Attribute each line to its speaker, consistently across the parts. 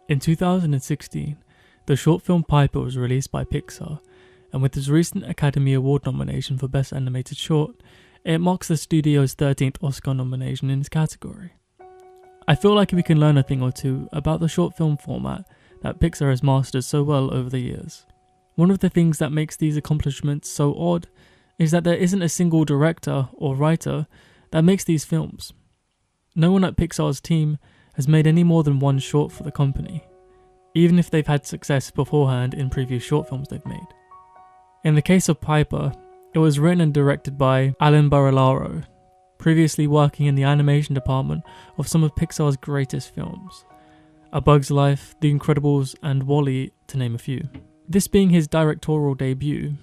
Speaker 1: In 2016, the short film Piper was released by Pixar, and with its recent Academy Award nomination for Best Animated Short, it marks the studio's 13th Oscar nomination in its category. I feel like we can learn a thing or two about the short film format that Pixar has mastered so well over the years. One of the things that makes these accomplishments so odd is that there isn't a single director or writer that makes these films. No one at Pixar's team has made any more than one short for the company, even if they've had success beforehand in previous short films they've made. In the case of Piper, it was written and directed by Alan Barilaro, previously working in the animation department of some of Pixar's greatest films, A Bug's Life, The Incredibles, and WALL-E, to name a few. This being his directorial debut,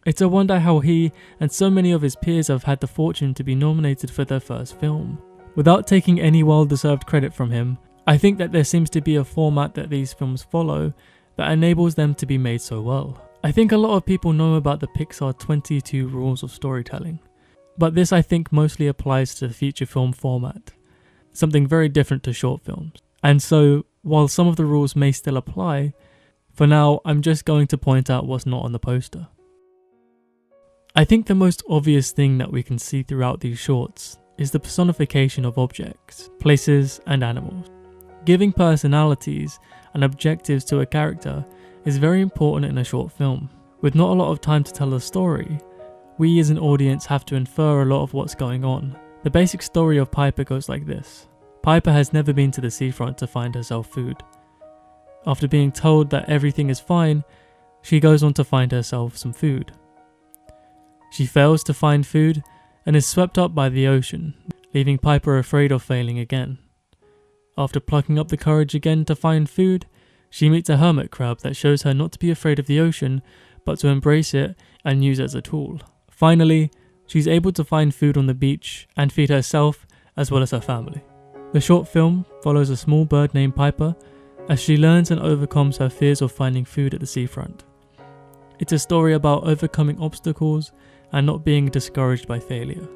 Speaker 1: it's a wonder how he and so many of his peers have had the fortune to be nominated for their first film. Without taking any well-deserved credit from him, I think that there seems to be a format that these films follow that enables them to be made so well. I think a lot of people know about the Pixar 22 rules of storytelling, but this I think mostly applies to the feature film format, something very different to short films. And so, while some of the rules may still apply, for now I'm just going to point out what's not on the poster. I think the most obvious thing that we can see throughout these shorts is the personification of objects, places, and animals. Giving personalities and objectives to a character is very important in a short film. With not a lot of time to tell a story, we as an audience have to infer a lot of what's going on. The basic story of Piper goes like this. Piper has never been to the seafront to find herself food. After being told that everything is fine, she goes on to find herself some food. She fails to find food and is swept up by the ocean, leaving Piper afraid of failing again. After plucking up the courage again to find food, she meets a hermit crab that shows her not to be afraid of the ocean, but to embrace it and use it as a tool. Finally, she's able to find food on the beach and feed herself as well as her family. The short film follows a small bird named Piper as she learns and overcomes her fears of finding food at the seafront. It's a story about overcoming obstacles and not being discouraged by failure.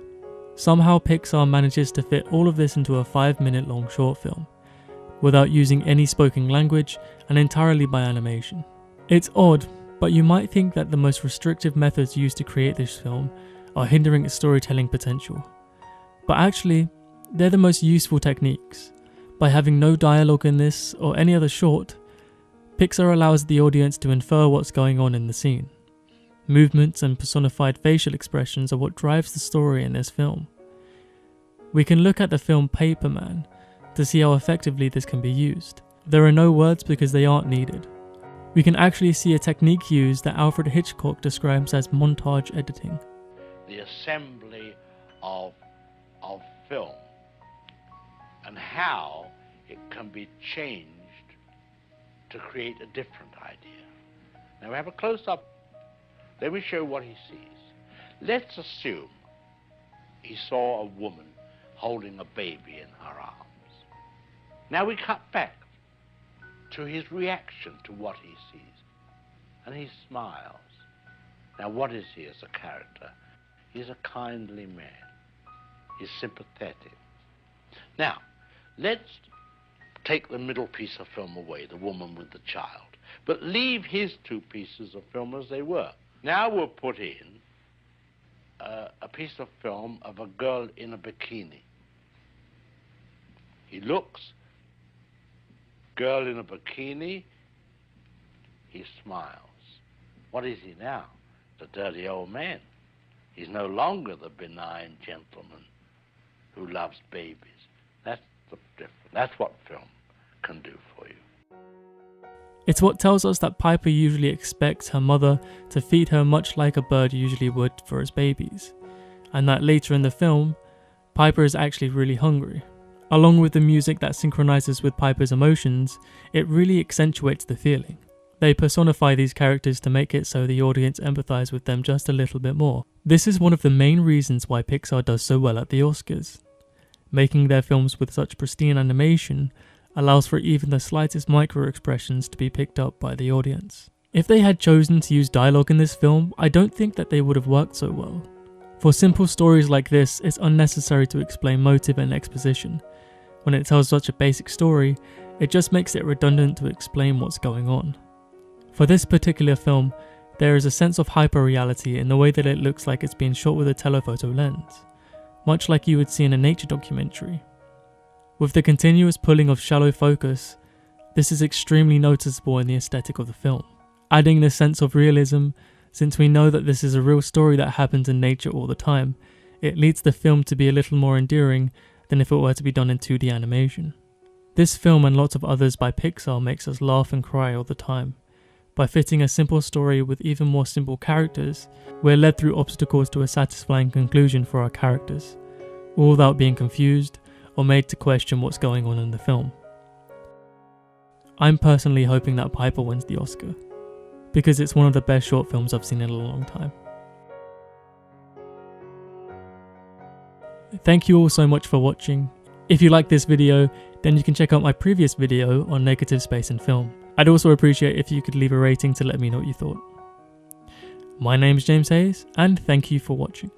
Speaker 1: Somehow Pixar manages to fit all of this into a 5-minute long short film, without using any spoken language and entirely by animation. It's odd, but you might think that the most restrictive methods used to create this film are hindering its storytelling potential. But actually, they're the most useful techniques. By having no dialogue in this or any other short, Pixar allows the audience to infer what's going on in the scene. Movements and personified facial expressions are what drives the story in this film. We can look at the film Paperman to see how effectively this can be used. There are no words because they aren't needed. We can actually see a technique used that Alfred Hitchcock describes as montage editing.
Speaker 2: The assembly of film and how it can be changed to create a different idea. Now we have a close-up. Let me show what he sees. Let's assume he saw a woman holding a baby in her arms. Now we cut back to his reaction to what he sees, and he smiles. Now what is he as a character? He's a kindly man. He's sympathetic. Now, let's take the middle piece of film away, the woman with the child, but leave his two pieces of film as they were. Now we'll put in a piece of film of a girl in a bikini. He looks, girl in a bikini, he smiles. What is he now? The dirty old man. He's no longer the benign gentleman who loves babies. That's the difference. That's what film can do for you.
Speaker 1: It's what tells us that Piper usually expects her mother to feed her much like a bird usually would for its babies, and that later in the film, Piper is actually really hungry. Along with the music that synchronizes with Piper's emotions, it really accentuates the feeling. They personify these characters to make it so the audience empathize with them just a little bit more. This is one of the main reasons why Pixar does so well at the Oscars. Making their films with such pristine animation allows for even the slightest micro-expressions to be picked up by the audience. If they had chosen to use dialogue in this film, I don't think that they would have worked so well. For simple stories like this, it's unnecessary to explain motive and exposition. When it tells such a basic story, it just makes it redundant to explain what's going on. For this particular film, there is a sense of hyper-reality in the way that it looks like it's being shot with a telephoto lens, much like you would see in a nature documentary. With the continuous pulling of shallow focus, this is extremely noticeable in the aesthetic of the film, adding this sense of realism. Since we know that this is a real story that happens in nature all the time, it leads the film to be a little more endearing than if it were to be done in 2D animation. This film and lots of others by Pixar makes us laugh and cry all the time. By fitting a simple story with even more simple characters, we're led through obstacles to a satisfying conclusion for our characters, all without being confused or made to question what's going on in the film. I'm personally hoping that Piper wins the Oscar, because it's one of the best short films I've seen in a long time. Thank you all so much for watching. If you like this video, then you can check out my previous video on negative space in film. I'd also appreciate if you could leave a rating to let me know what you thought. My name's James Hayes, and thank you for watching.